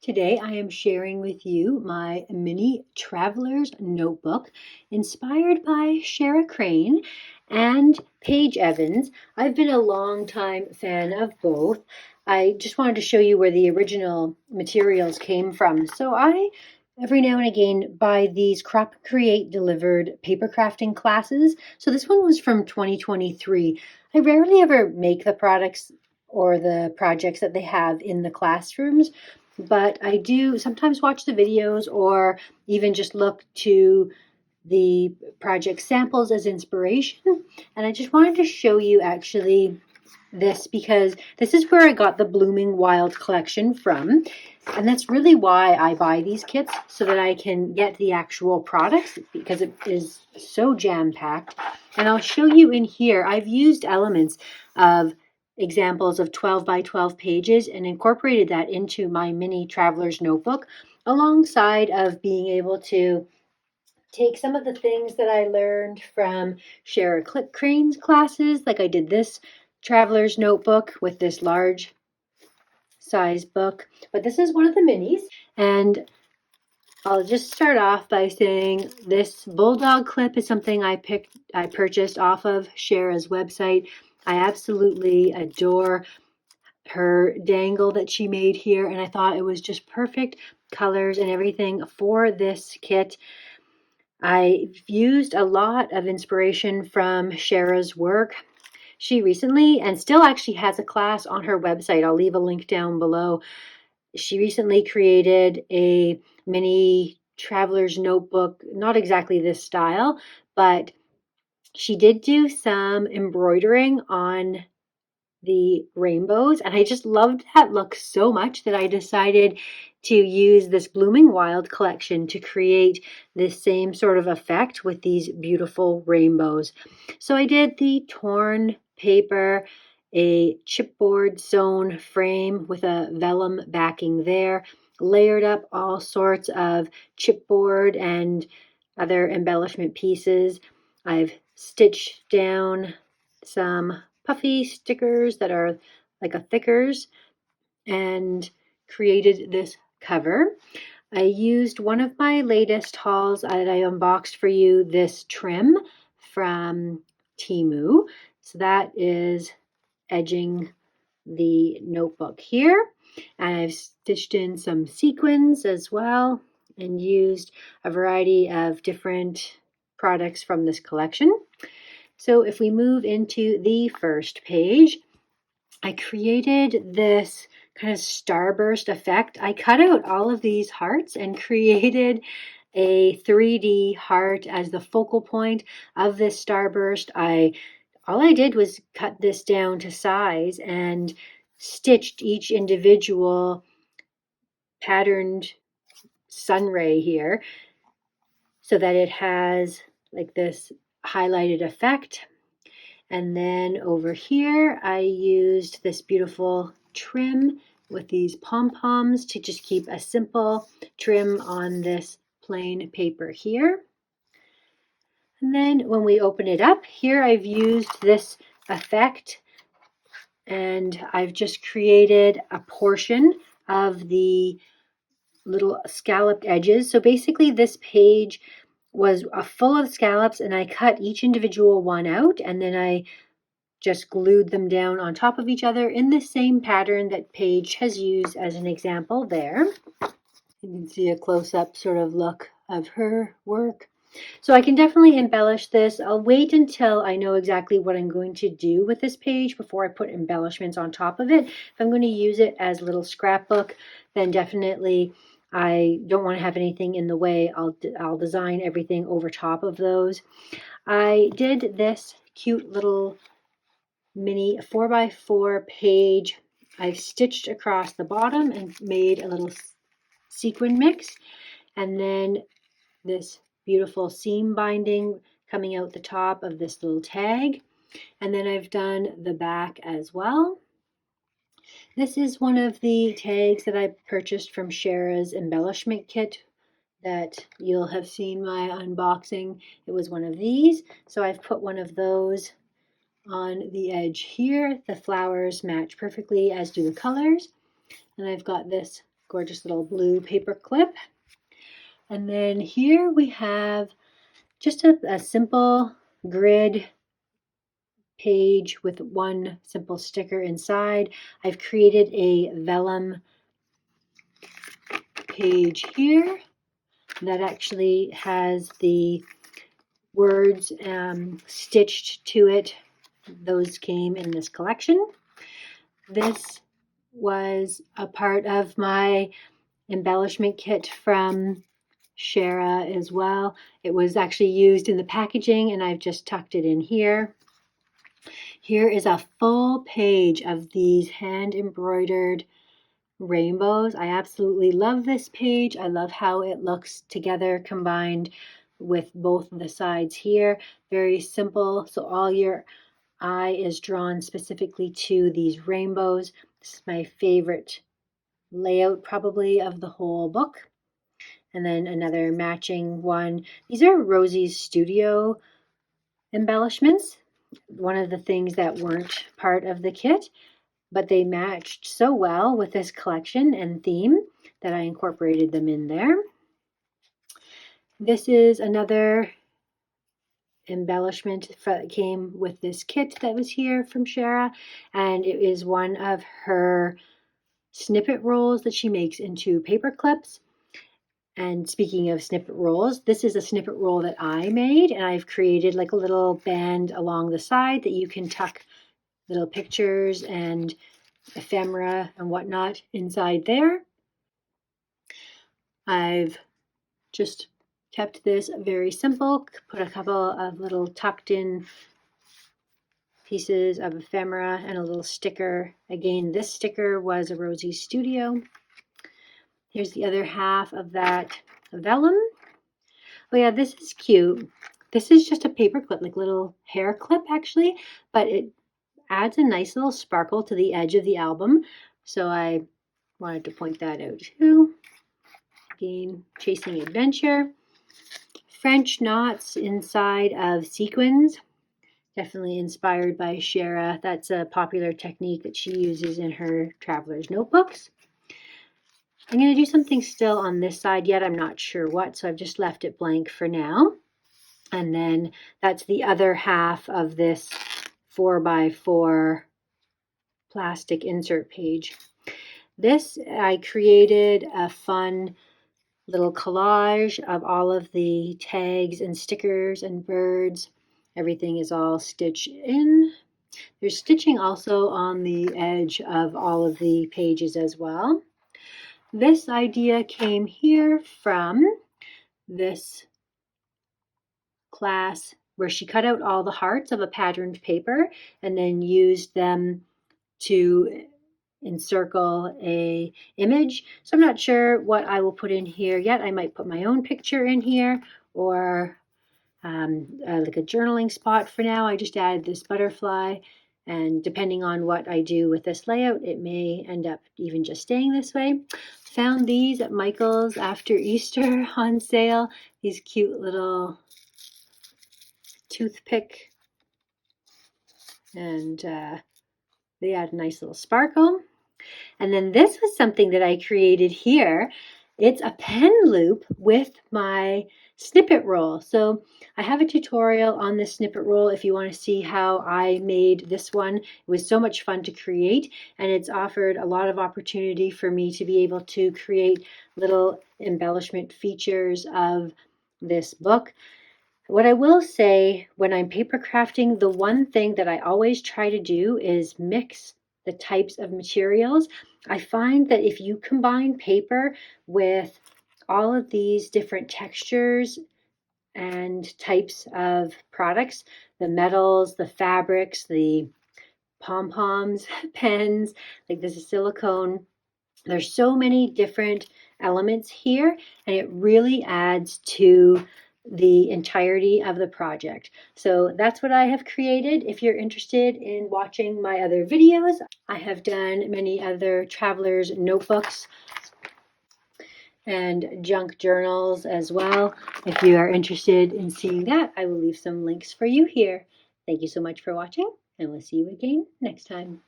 Today I am sharing with you my mini traveler's notebook inspired by Shara Crane and Paige Evans. I've been a long time fan of both. I just wanted to show you where the original materials came from. So I every now and again buy these Crop Create delivered paper crafting classes. So this one was from 2023. I rarely ever make the products or the projects that they have in the classrooms, but I do sometimes watch the videos or even just look to the project samples as inspiration. And I just wanted to show you actually this because this is where I got the Blooming Wild collection from. And that's really why I buy these kits, so that I can get the actual products, because it is so jam-packed. And I'll show you in here, I've used elements of examples of 12 by 12 pages and incorporated that into my mini traveler's notebook, alongside of being able to take some of the things that I learned from Shara Crane's classes. Like I did this traveler's notebook with this large size book, but this is one of the minis. And I'll just start off by saying this bulldog clip is something I purchased off of Shara's website. I absolutely adore her dangle that she made here, and I thought it was just perfect colors and everything for this kit. I've used a lot of inspiration from Shara's work. She recently, and still actually has a class on her website, I'll leave a link down below. She recently created a mini traveler's notebook, not exactly this style, but she did do some embroidering on the rainbows, and I just loved that look so much that I decided to use this Blooming Wild collection to create this same sort of effect with these beautiful rainbows. So I did the torn paper, a chipboard sewn frame with a vellum backing there, layered up all sorts of chipboard and other embellishment pieces. I've stitched down some puffy stickers that are like a thickers and created this cover. I used one of my latest hauls that I unboxed for you, this trim from Temu. So that is edging the notebook here. And I've stitched in some sequins as well and used a variety of different products from this collection. So if we move into the first page, I created this kind of starburst effect. I cut out all of these hearts and created a 3D heart as the focal point of this starburst. All I did was cut this down to size and stitched each individual patterned sun ray here so that it has like this highlighted effect. And then over here, I used this beautiful trim with these pom-poms to just keep a simple trim on this plain paper here. And then when we open it up, here I've used this effect, and I've just created a portion of the little scalloped edges. So basically this page was full of scallops, and I cut each individual one out, and then I just glued them down on top of each other in the same pattern that Paige has used as an example there. You can see a close-up sort of look of her work. So I can definitely embellish this. I'll wait until I know exactly what I'm going to do with this page before I put embellishments on top of it. If I'm going to use it as a little scrapbook, then definitely I don't want to have anything in the way. I'll design everything over top of those. I did this cute little mini 4x4 page. I've stitched across the bottom and made a little sequin mix, and then this beautiful seam binding coming out the top of this little tag, and then I've done the back as well. This is one of the tags that I purchased from Shara's embellishment kit that you'll have seen my unboxing. It was one of these, so I've put one of those on the edge here. The flowers match perfectly, as do the colors. And I've got this gorgeous little blue paper clip. And then here we have just a simple grid page with one simple sticker inside. I've created a vellum page here that actually has the words stitched to it. Those came in this collection. This was a part of my embellishment kit from Shara as well. It was actually used in the packaging and I've just tucked it in here. Here is a full page of these hand embroidered rainbows. I absolutely love this page. I love how it looks together combined with both the sides here. Very simple, so all your eye is drawn specifically to these rainbows. This is my favorite layout probably of the whole book. And then another matching one. These are Rosie's Studio embellishments. One of the things that weren't part of the kit, but they matched so well with this collection and theme that I incorporated them in there. This is another embellishment that came with this kit that was here from Shara, and it is one of her snippet rolls that she makes into paper clips. And speaking of snippet rolls, this is a snippet roll that I made, and I've created like a little band along the side that you can tuck little pictures and ephemera and whatnot inside there. I've just kept this very simple, put a couple of little tucked in pieces of ephemera and a little sticker. Again, this sticker was a Rosie's Studio. Here's the other half of that vellum. Oh yeah, this is cute. This is just a paper clip, like little hair clip actually, but it adds a nice little sparkle to the edge of the album. So I wanted to point that out too. Again, Chasing Adventure. French knots inside of sequins. Definitely inspired by Shara. That's a popular technique that she uses in her traveler's notebooks. I'm going to do something still on this side yet. I'm not sure what, so I've just left it blank for now. And then that's the other half of this 4x4 plastic insert page. This, I created a fun little collage of all of the tags and stickers and birds. Everything is all stitched in. There's stitching also on the edge of all of the pages as well. This idea came here from this class where she cut out all the hearts of a patterned paper and then used them to encircle a image. So I'm not sure what I will put in here yet. I might put my own picture in here or like a journaling spot for now. I just added this butterfly, and depending on what I do with this layout, it may end up even just staying this way. Found these at Michael's after Easter on sale. These cute little toothpick, and they add a nice little sparkle. And then this was something that I created here. It's a pen loop with my snippet roll. So I have a tutorial on this snippet roll if you want to see how I made this one. It was so much fun to create, and it's offered a lot of opportunity for me to be able to create little embellishment features of this book. What I will say, when I'm paper crafting, the one thing that I always try to do is mix the types of materials. I find that if you combine paper with all of these different textures and types of products, the metals, the fabrics, the pom-poms, pens, like this is silicone. There's so many different elements here, and it really adds to the entirety of the project. So that's what I have created. If you're interested in watching my other videos, I have done many other travelers notebooks and junk journals as well. If you are interested in seeing that, I will leave some links for you here. Thank you so much for watching, and we'll see you again next time.